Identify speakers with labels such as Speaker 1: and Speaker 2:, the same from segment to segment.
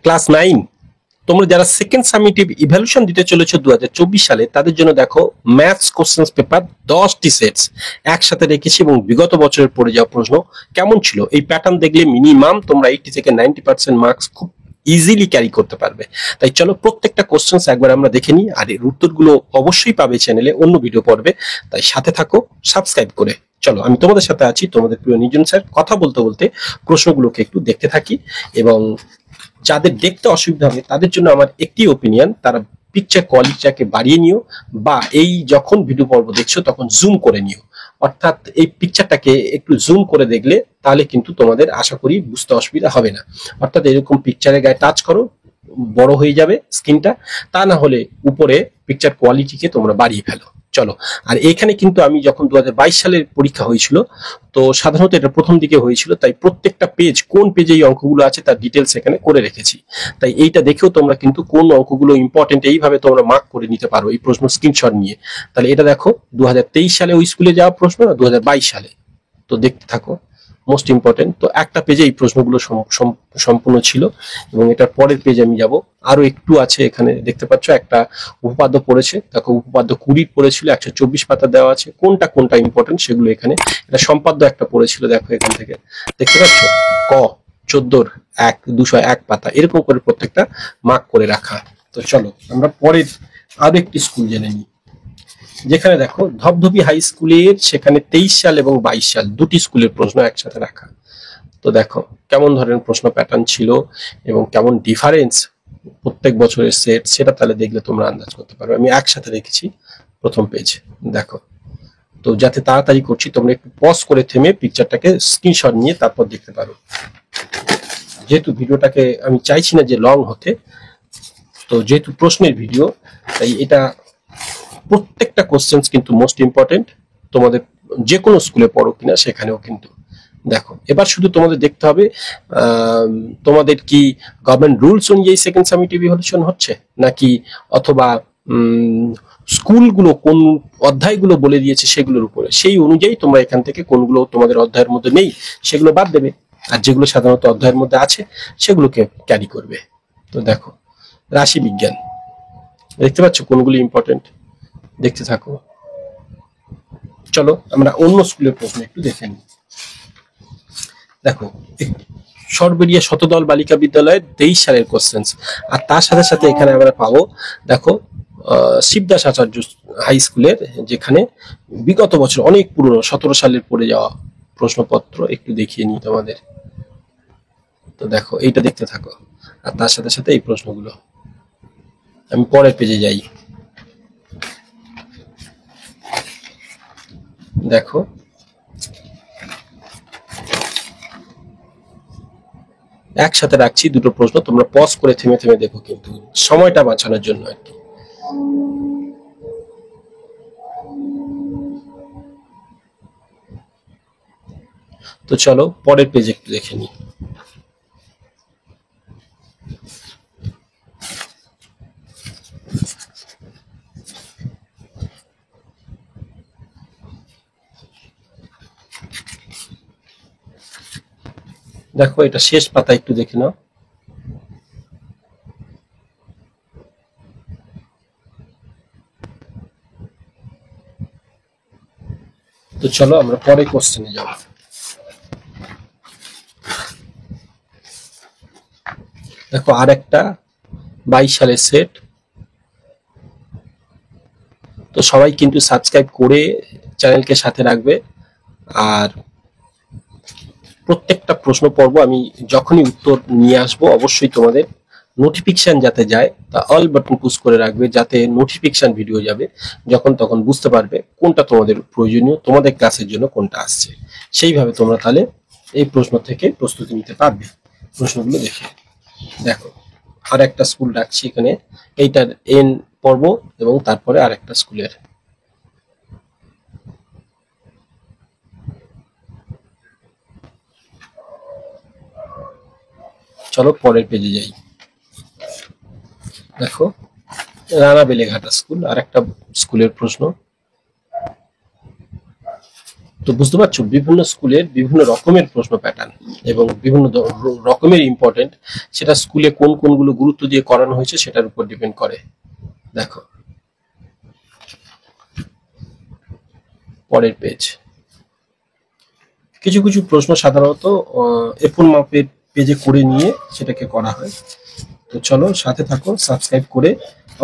Speaker 1: Class 9 তোমরা যারা second summative evaluation দিতে চলেছো 2024 সালে, তাদের জন্য দেখো ম্যাথস কোশ্চেন্স পেপার 10টি সেটস একসাথে রেখেছি এবং বিগত বছরের পড়ে যাওয়া প্রশ্ন কেমন ছিল এই প্যাটার্ন দেখলে মিনিমাম তোমরা 80 থেকে 90% মার্কস খুব ইজিলি ক্যারি করতে পারবে। তাই চলো প্রত্যেকটা কোশ্চেন্স একবার আমরা দেখে নিই, আর এর উত্তরগুলো অবশ্যই পাবে চ্যানেলে অন্য ভিডিও পড়বে, তাই সাথে থাকো সাবস্ক্রাইব করে। চলো আমি তোমাদের সাথে আছি, তোমাদের প্রিয় নিজন স্যার। কথা বলতে বলতে প্রশ্নগুলোকে একটু দেখতে থাকি, এবং যাদের দেখতে অসুবিধা হবে তাদের জন্য আমার একটি ওপিনিয়ন, তারা পিকচার কোয়ালিটিটাকে বাড়িয়ে নিও, বা এই যখন ভিডিও পর্ব দেখছো তখন জুম করে নিও। অর্থাৎ এই পিকচারটাকে একটু জুম করে দেখলে তাহলে কিন্তু তোমাদের আশা করি বুঝতে অসুবিধা হবে না। অর্থাৎ এরকম পিকচারের গায়ে টাচ করো, বড় হয়ে যাবে স্ক্রিনটা, তা না হলে উপরে পিকচার কোয়ালিটিকে তোমরা বাড়িয়ে ফেলো। চলো, আর এখানে কিন্তু আমি যখন 2022 সালের পরীক্ষা হয়েছিল, তো সাধারণত এটা প্রথম দিকে হয়েছিল, তাই প্রত্যেকটা পেজ কোন পেজে এই অঙ্কগুলো আছে তার ডিটেলস এখানে করে রেখেছি। তাই এইটা দেখেও তোমরা কিন্তু কোন অঙ্কগুলো ইম্পর্টেন্ট এইভাবে তোমরা মার্ক করে নিতে পারো এই প্রশ্ন স্ক্রিনশট নিয়ে। তাহলে এটা দেখো 2023 সালে ওই স্কুলে যাওয়া প্রশ্ন না 2022 সালে, তো দেখতে থাকো। মোস্ট ইম্পর্টেন্ট তো একটা পেজে এই প্রশ্নগুলো সম্পূর্ণ ছিল, এবং এটার পরের পেজে আমি যাব। আরো একটু আছে, এখানে দেখতে পাচ্ছ একটা উপপাদ্য পড়েছে, দেখো উপপাদ্য 20 পড়েছিল, 124 পাতা দেওয়া আছে, কোনটা কোনটা ইম্পর্টেন্ট সেগুলো এখানে। এটা সম্পাদ্য একটা পড়েছিল, দেখো এখান থেকে দেখতে পাচ্ছ ক 14 201 পাতা, এরকম করে প্রত্যেকটা মার্ক করে রাখা। তো চলো আমরা পরের আরো একটি স্কুল জেনে নিই, যেখানে দেখো ধবধবি হাই স্কুলের, সেখানে 23 সাল এবং 22 সাল দুটি স্কুলের প্রশ্ন একসাথে রাখা। তো দেখো কেমন ধরনের প্রশ্ন প্যাটার্ন ছিল এবং কেমন ডিফারেন্স প্রত্যেক বছরের সেট, সেটা তাহলে দেখলে তোমরা আন্দাজ করতে পারবে। আমি একসাথে রেখেছি প্রথম পেজ, দেখো। তো যাতে তাড়াতাড়ি করছি, তোমরা একটু পজ করে থেমে পিকচারটাকে স্ক্রিনশট নিয়ে তারপর দেখতে পারো, যেহেতু ভিডিওটাকে আমি চাইছি না যে লং হতে, তো যেহেতু প্রশ্নের ভিডিও, তাই এটা প্রত্যেকটা কোশ্চেন্স কিন্তু মোস্ট ইম্পর্টেন্ট, তোমাদের যে কোনো স্কুলে পড়ো কিনা সেখানেও কিন্তু। দেখো এবার শুধু তোমাদের দেখতে হবে তোমাদের কি গভর্নমেন্ট রুলস অনুযায়ী সেকেন্ড সামিটিভ ইভ্যালুয়েশন হচ্ছে, নাকি অথবা স্কুলগুলো কোন অধ্যায়গুলো বলে দিয়েছে সেগুলোর উপরে, সেই অনুযায়ী তোমরা এখান থেকে কোনগুলো তোমাদের অধ্যায়ের মধ্যে নেই সেগুলো বাদ দেবে, আর যেগুলো সাধারণত অধ্যায়ের মধ্যে আছে সেগুলোকে ক্যারি করবে। তো দেখো রাশি বিজ্ঞান, দেখতে পাচ্ছ কোনগুলো ইম্পর্টেন্ট, দেখতে থাকো। চলো আমরা অন্য স্কুলের প্রশ্ন একটু দেখে নিই। দেখো সরবেরিয়া শতদল বালিকা বিদ্যালয়ের 23 সালের কোশ্চেন্স, আর তার সাথে সাথে এখানে আমরা পাবো দেখো শিবদাস আচার্য হাই স্কুলের, যেখানে বিগত বছর অনেক পুরনো 17 সালের পড়ে যাওয়া প্রশ্নপত্র একটু দেখিয়ে নিই তোমাদের। তো দেখো এইটা দেখতে থাকো, আর তার সাথে সাথে এই প্রশ্নগুলো। আমি পরের পেজে যাই, দেখো একসাথে রাখছি দুটো প্রশ্ন, তোমরা পজ করে থেমে থেমে দেখো, কিন্তু সময়টা বাঁচানোর জন্য আর কি। তো চলো পরের পেজ একটু দেখে নিই। দেখো এটা শেষ পাতা, একটু দেখে নাও। তো চলো আমরা পরে কোশ্চেনে যাব। দেখো আর একটা 22 সালের সেট। তো সবাই কিন্তু সাবস্ক্রাইব করে চ্যানেলকে সাথে রাখবে, আর প্রত্যেকটা প্রশ্ন পর্ব আমি যখনই উত্তর নিয়ে আসবো অবশ্যই তোমাদের নোটিফিকেশন যাতে যায়, তা অল বাটন পুশ করে রাখবে, যাতে নোটিফিকেশন ভিডিও যাবে যখন তখন বুঝতে পারবে কোনটা তোমাদের প্রয়োজনীয়, তোমাদের ক্লাসের জন্য কোনটা আসছে, সেইভাবে তোমরা তাহলে এই প্রশ্ন থেকে প্রস্তুতি নিতে পারবে। প্রশ্নগুলো দেখে দেখো আর একটা স্কুল রাখছি এখানে, এইটার এন পর্ব এবং তারপরে আর একটা স্কুলের। চলো পরের পেজে যাই। দেখো রানা বেলেঘাটা স্কুল, আর একটা স্কুলের প্রশ্ন। তো বুঝতে পারছো, বিভিন্ন স্কুলের বিভিন্ন রকমের প্রশ্ন প্যাটার্ন এবং বিভিন্ন রকমের ইম্পর্টেন্ট, সেটা স্কুলে কোন কোনগুলো গুরুত্ব দিয়ে করানো হয়েছে সেটার উপর ডিপেন্ড করে। দেখো পরের পেজ, কিছু কিছু প্রশ্ন সাধারণত A4 মাপের পেজে করে নিয়ে সেটাকে করা হয়। তো চলো সাথে থাকো, সাবস্ক্রাইব করে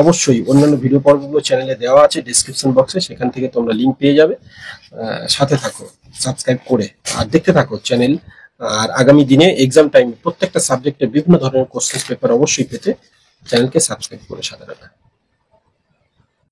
Speaker 1: অবশ্যই অন্যান্য ভিডিও পর্বগুলো চ্যানেলে দেওয়া আছে ডিসক্রিপশন বক্সে, সেখান থেকে তোমরা লিংক পেয়ে যাবে। সাথে থাকো সাবস্ক্রাইব করে, আর দেখতে থাকো চ্যানেল। আর আগামী দিনে এক্সাম টাইমে প্রত্যেকটা সাবজেক্টের বিভিন্ন ধরনের কোশ্চেন পেপার অবশ্যই পেতে চ্যানেলকে সাবস্ক্রাইব করে সাথে রাখা।